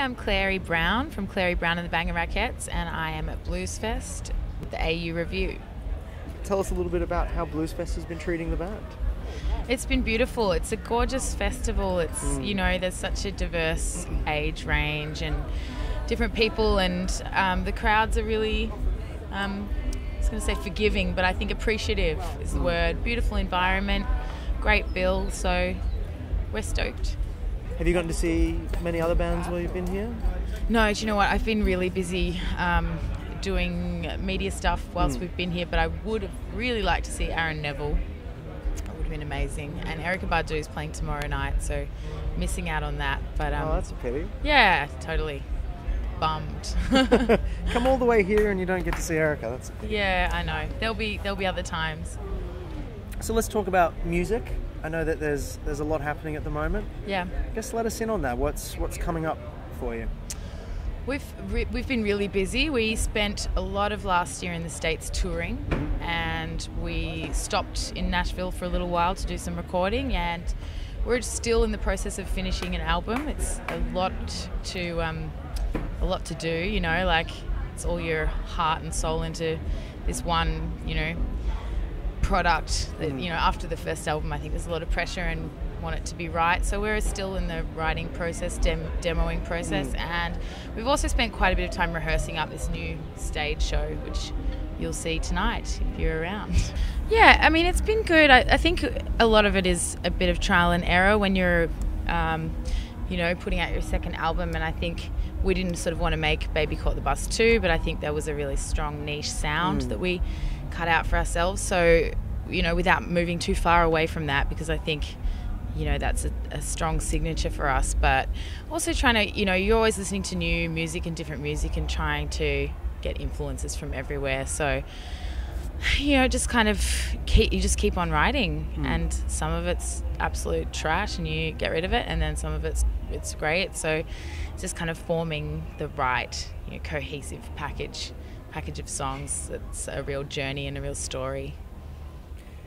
I'm Clairy Browne from Clairy Browne and the Bangin Rackettes, and I am at Bluesfest with the AU Review. Tell us a little bit about how Bluesfest has been treating the band. It's been beautiful. It's a gorgeous festival. It's there's such a diverse age range and different people, and the crowds are really, I was going to say forgiving, but I think appreciative is the word. Beautiful environment, great bill, so we're stoked. Have you gotten to see many other bands while you've been here? No, do you know what? I've been really busy doing media stuff whilst we've been here, but I would have really liked to see Aaron Neville. It would have been amazing. And Erykah Badu is playing tomorrow night, so missing out on that. But oh, that's a pity. Yeah, totally. Bummed. Come all the way here and you don't get to see Erykah. That's a pity. Yeah, I know. There'll be other times. So let's talk about music. I know that there's a lot happening at the moment. Yeah. I guess let us in on that. What's coming up for you? We've been really busy. We spent a lot of last year in the States touring, and we stopped in Nashville for a little while to do some recording, and we're still in the process of finishing an album. It's a lot to do, you know, like it's all your heart and soul into this one, you know, product that, you know, after the first album I think there's a lot of pressure and want it to be right, so we're still in the writing process, demoing process, and we've also spent quite a bit of time rehearsing up this new stage show, which you'll see tonight if you're around. Yeah, I mean, it's been good. I think a lot of it is a bit of trial and error when you're you know, putting out your second album, and I think we didn't sort of want to make Baby Caught the Bus 2, but I think there was a really strong niche sound that we cut out for ourselves, so, you know, without moving too far away from that, because I think, you know, that's a strong signature for us, but also trying to, you know, you're always listening to new music and different music and trying to get influences from everywhere, so, you know, just kind of keep on writing, and some of it's absolute trash and you get rid of it, and then some of it's great, so it's just kind of forming the right, you know, cohesive package of songs that's a real journey and a real story.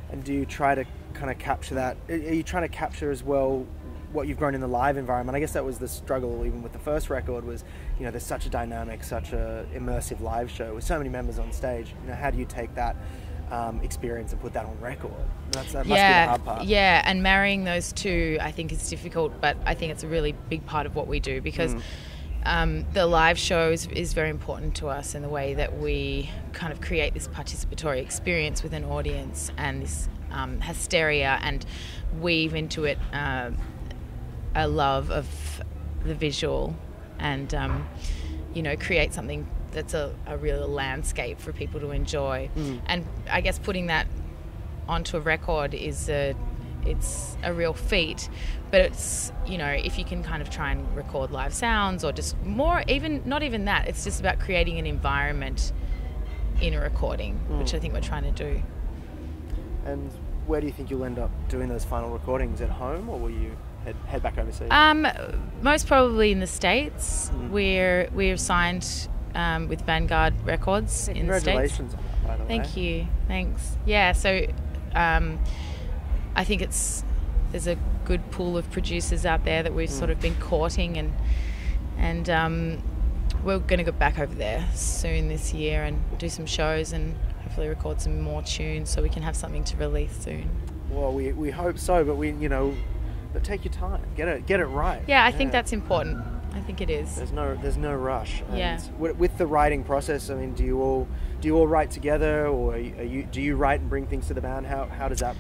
And do you try to kind of capture that? Are you trying to capture as well what you've grown in the live environment? I guess that was the struggle even with the first record was, you know, there's such a dynamic, such a immersive live show with so many members on stage. You know, how do you take that experience and put that on record? That must be the hard part. Yeah, and marrying those two I think is difficult, but I think it's a really big part of what we do, because the live show is very important to us in the way that we kind of create this participatory experience with an audience and this hysteria, and weave into it a love of the visual, and you know, create something that's a real landscape for people to enjoy. And I guess putting that onto a record is it's a real feat, but it's, you know, if you can kind of try and record live sounds, or just more, not even that, it's just about creating an environment in a recording, which I think we're trying to do. And where do you think you'll end up doing those final recordings? At home, or will you head back overseas? Most probably in the States. We're signed with Vanguard Records in the States. Congratulations on that, by the way. Thank you. Thanks. Yeah, so I think there's a good pool of producers out there that we've sort of been courting, and we're going to go back over there soon this year and do some shows and hopefully record some more tunes so we can have something to release soon. Well, we hope so, but but take your time, get it right. Yeah, I think that's important. I think it is. There's no rush. And yeah. With the writing process, I mean, do you all write together, or do you write and bring things to the band? How does that?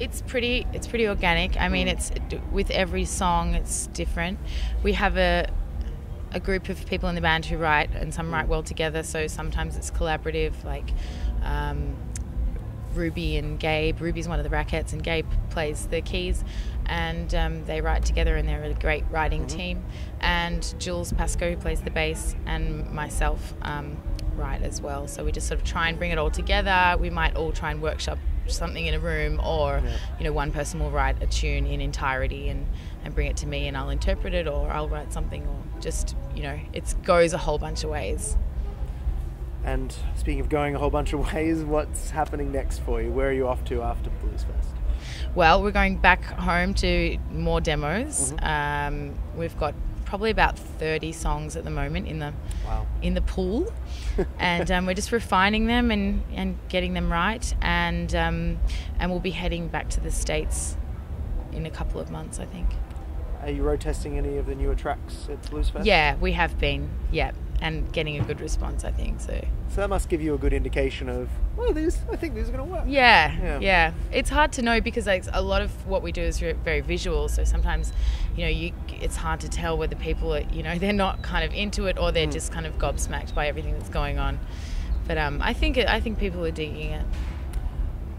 It's pretty organic. I mean, it's with every song it's different. We have a group of people in the band who write, and some write well together. So sometimes it's collaborative, like Ruby and Gabe. Ruby's one of the Rackettes, and Gabe plays the keys, and they write together, and they're a great writing team. And Jules Pascoe, who plays the bass, and myself write as well. So we just sort of try and bring it all together. We might all try and workshop something in a room, or you know, one person will write a tune in entirety and bring it to me, and I'll interpret it, or I'll write something, or just, you know, it goes a whole bunch of ways. And speaking of going a whole bunch of ways, what's happening next for you? Where are you off to after Bluesfest? Well, we're going back home to more demos. We've got probably about 30 songs at the moment in the pool, and we're just refining them and getting them right, and we'll be heading back to the States in a couple of months, I think. Are you road testing any of the newer tracks at Bluesfest? Yeah, we have been. Yeah, and getting a good response, I think. So that must give you a good indication of, well, I think these are going to work. Yeah. It's hard to know because like a lot of what we do is very visual. So sometimes, it's hard to tell whether people are, they're not kind of into it or they're just kind of gobsmacked by everything that's going on. But I think people are digging it.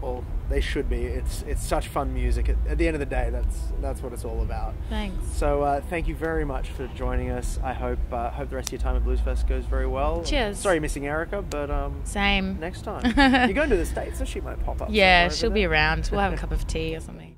Well, they should be. It's such fun music. At the end of the day, that's what it's all about. Thanks. So thank you very much for joining us. I hope the rest of your time at Bluesfest goes very well. Cheers. Sorry missing Erica, but same. Next time. You're going to the States, so she might pop up. Yeah, she'll be around. We'll have a cup of tea or something.